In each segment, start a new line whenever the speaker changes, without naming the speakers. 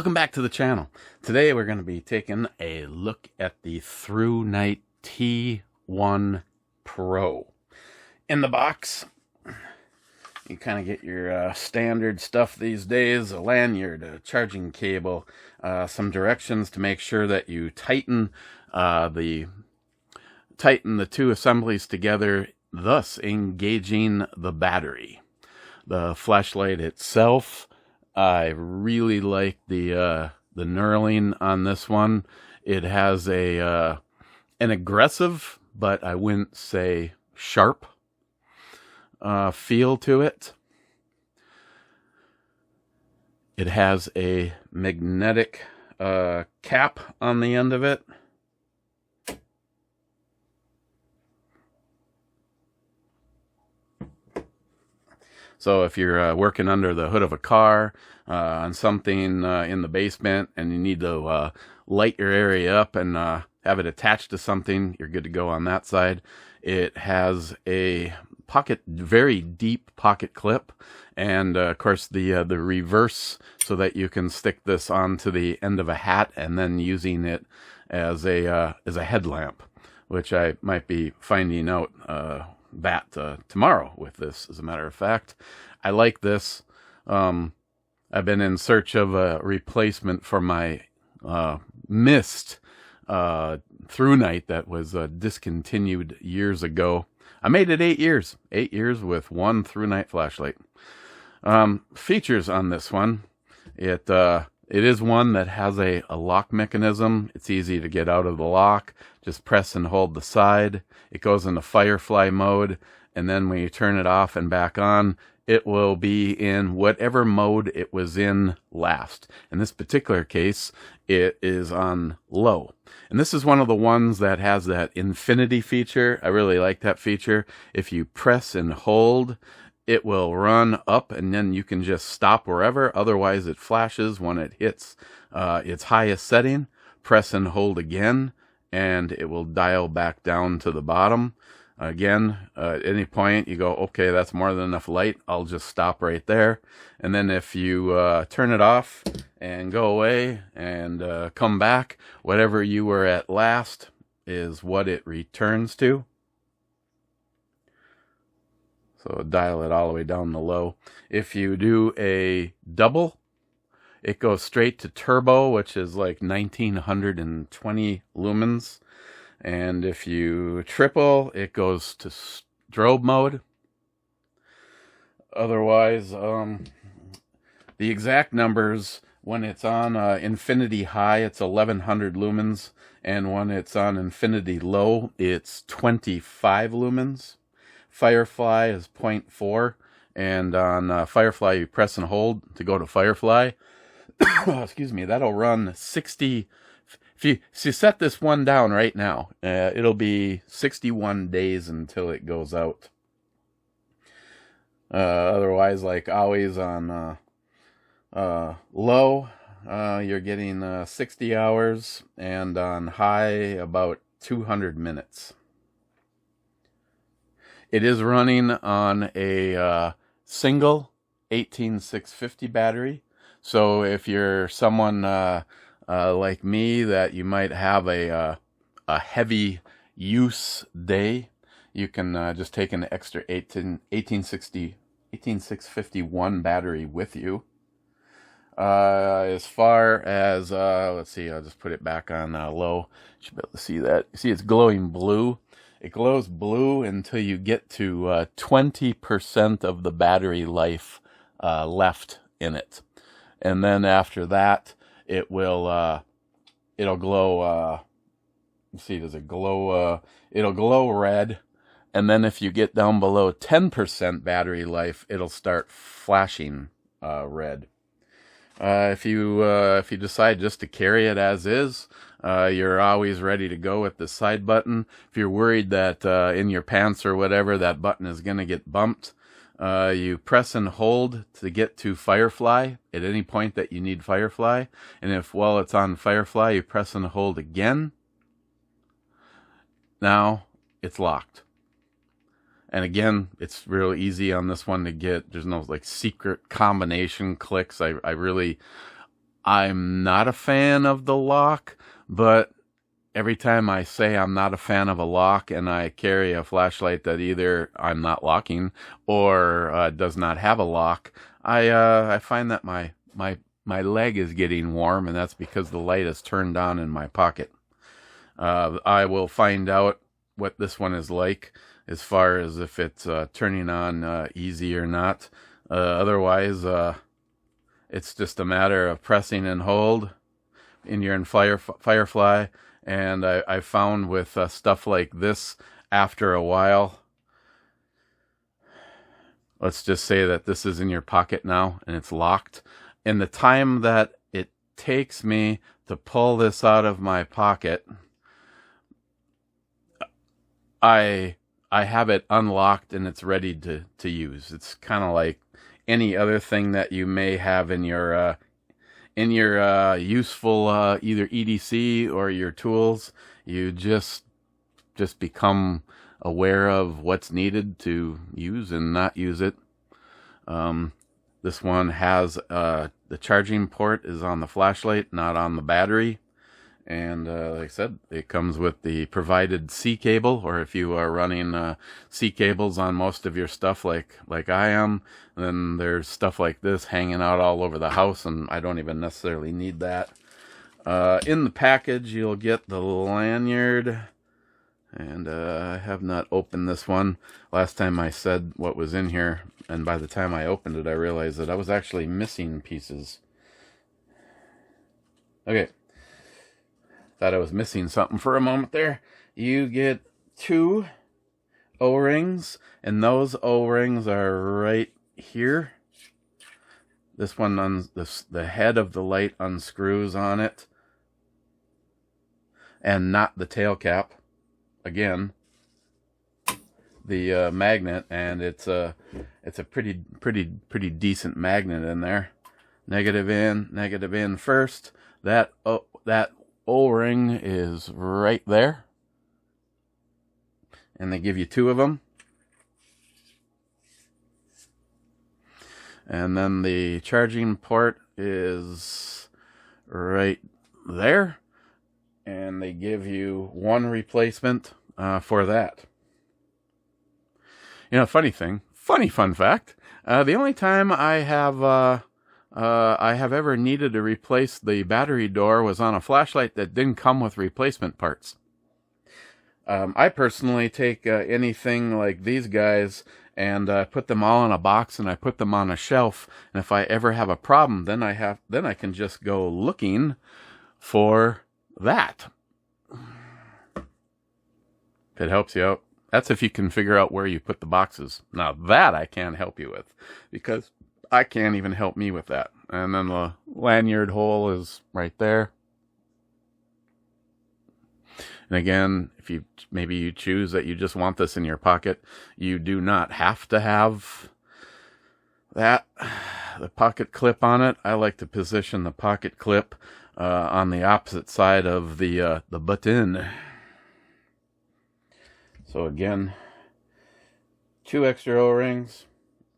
Welcome back to the channel. Today we're going to be taking a look at the ThruNite T1 Pro. In the box, you kind of get your standard stuff these days: a lanyard, a charging cable, some directions to make sure that you tighten the two assemblies together, thus engaging the battery. The flashlight itself, I really like the knurling on this one. It has an aggressive, but I wouldn't say sharp feel to it. It has a magnetic cap on the end of it. So if you're working under the hood of a car on something in the basement and you need to light your area up and have it attached to something, you're good to go on that side. It has a very deep pocket clip, and of course the reverse, so that you can stick this onto the end of a hat and then using it as a headlamp, which I might be finding out tomorrow with this, as a matter of fact. I like this. I've been in search of a replacement for my missed ThruNite that was discontinued years ago. I made it 8 years. 8 years with one ThruNite flashlight. Features on this one: it is one that has a lock mechanism. It's easy to get out of the lock. Just press and hold the side. It goes into Firefly mode, and then when you turn it off and back on, it will be in whatever mode it was in last. In this particular case, it is on low. And this is one of the ones that has that infinity feature. I really like that feature. If you press and hold, it will run up, and then you can just stop wherever. Otherwise, it flashes when it hits its highest setting. Press and hold again, and it will dial back down to the bottom. Again, at any point you go, okay, that's more than enough light, I'll just stop right there. And then if you turn it off and go away and come back, whatever you were at last is what it returns to. So dial it all the way down to low. If you do a double, it goes straight to turbo, which is like 1920 lumens. And if you triple, it goes to strobe mode. Otherwise, the exact numbers, when it's on infinity high, it's 1100 lumens. And when it's on infinity low, it's 25 lumens. Firefly is 0.4. And on Firefly, you press and hold to go to Firefly. Excuse me, that'll run 60. If you set this one down right now, it'll be 61 days until it goes out. Otherwise, like always on low, you're getting 60 hours, and on high, about 200 minutes. It is running on a single 18650 battery. So if you're someone like me, that you might have a heavy use day, you can just take an extra 18651 battery with you. As far as let's see, I'll just put it back on low. You should be able to see that. You see, it's glowing blue. It glows blue until you get to 20% of the battery life left in it, and then after that, it will, it'll glow, let's see, does it glow, it'll glow red, and then if you get down below 10% battery life, it'll start flashing red. If you decide just to carry it as is, you're always ready to go with the side button. If you're worried that in your pants or whatever, that button is going to get bumped, you press and hold to get to Firefly at any point that you need Firefly. And if while it's on Firefly, you press and hold again, now it's locked. And again, it's real easy on this one to get. There's no like secret combination clicks. I really I'm not a fan of the lock, but every time I say I'm not a fan of a lock and I carry a flashlight that either I'm not locking or does not have a lock, I find that my leg is getting warm, and that's because the light is turned on in my pocket. I will find out what this one is like as far as if it's turning on easy or not. Otherwise, it's just a matter of pressing and hold in your Firefly. And I found with stuff like this, after a while, let's just say that this is in your pocket now and it's locked. In the time that it takes me to pull this out of my pocket, I have it unlocked and it's ready to use. It's kind of like any other thing that you may have in your useful either EDC or your tools. You just become aware of what's needed to use and not use it. This one has the charging port is on the flashlight, not on the battery. And like I said, it comes with the provided C cable, or if you are running C cables on most of your stuff like I am, then there's stuff like this hanging out all over the house, and I don't even necessarily need that. In the package, you'll get the lanyard, and I have not opened this one. Last time I said what was in here, and by the time I opened it, I realized that I was actually missing pieces. Okay. Thought I was missing something for a moment there. You get 2 O-rings, and those O-rings are right here. This one, the head of the light unscrews on it, and not the tail cap. Again, the magnet, and it's a pretty decent magnet in there. Negative in first. That O-ring is right there, and they give you 2 of them. And then the charging port is right there, and they give you 1 replacement for that. You know, fun fact, the only time I have ever needed to replace the battery door was on a flashlight that didn't come with replacement parts. I personally take anything like these guys and put them all in a box, and I put them on a shelf. And if I ever have a problem, then I can just go looking for that. If it helps you out. That's if you can figure out where you put the boxes. Now that I can't help you with, because I can't even help me with that. And then the lanyard hole is right there. And again, if maybe you choose that you just want this in your pocket, you do not have to have the pocket clip on it. I like to position the pocket clip on the opposite side of the button. So again, 2 extra O-rings,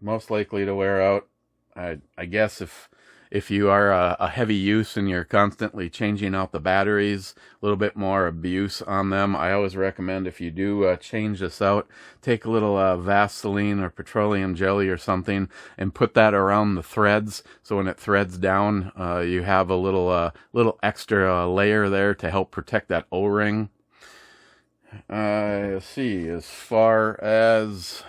most likely to wear out. I guess if you are a heavy use and you're constantly changing out the batteries, a little bit more abuse on them, I always recommend, if you do change this out, take a little Vaseline or petroleum jelly or something and put that around the threads, so when it threads down, you have a little extra layer there to help protect that O-ring. Let's see, as far as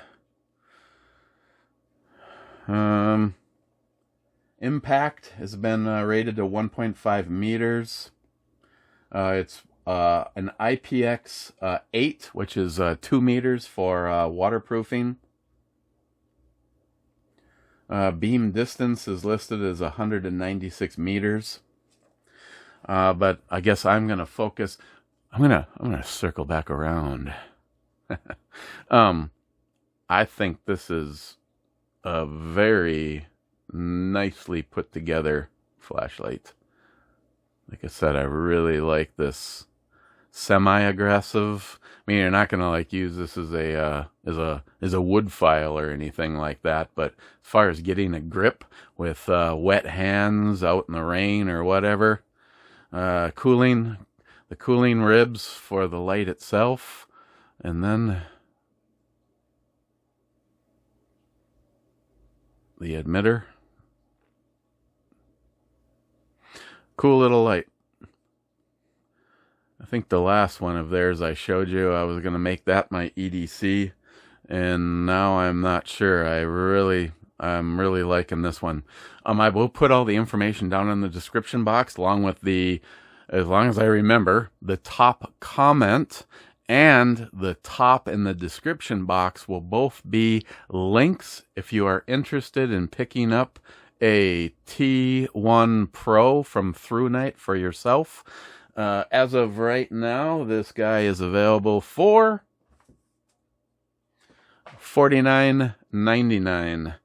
impact has been rated to 1.5 meters. It's an IPX 8, which is 2 meters for waterproofing. Beam distance is listed as 196 meters. But I guess I'm going to focus. I'm gonna circle back around. I think this is a very nicely put together flashlight. Like I said, I really like this semi-aggressive. I mean, you're not gonna like use this as a wood file or anything like that. But as far as getting a grip with wet hands out in the rain or whatever, the cooling ribs for the light itself, and then the emitter. Cool little light. I think the last one of theirs I showed you, I was going to make that my EDC, and now I'm not sure. I'm really liking this one. I will put all the information down in the description box, along with as long as I remember, the top comment and the top in the description box will both be links if you are interested in picking up a T1 Pro from ThruNite for yourself. As of right now, this guy is available for $49.99.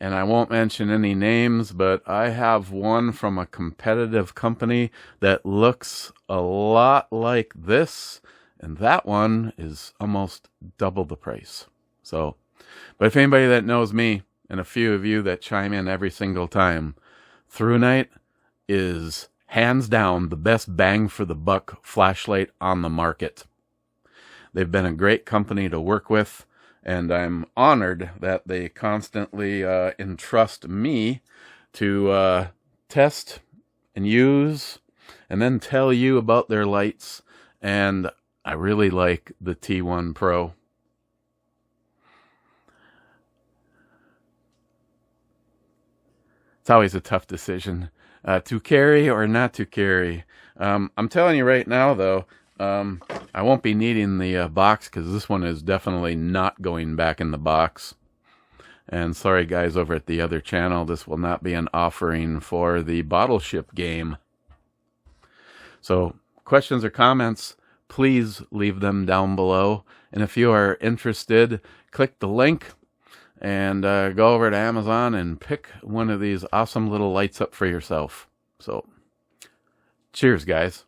And I won't mention any names, but I have one from a competitive company that looks a lot like this, and that one is almost double the price. So, but if anybody that knows me, and a few of you that chime in every single time, ThruNite is hands down the best bang for the buck flashlight on the market. They've been a great company to work with, and I'm honored that they constantly entrust me to test and use and then tell you about their lights. And I really like the T1 Pro. It's always a tough decision to carry or not to carry. I'm telling you right now, though, I won't be needing the box, because this one is definitely not going back in the box. And sorry, guys, over at the other channel, this will not be an offering for the bottle ship game. So questions or comments, please leave them down below. And if you are interested, click the link and go over to Amazon and pick one of these awesome little lights up for yourself. So, cheers, guys.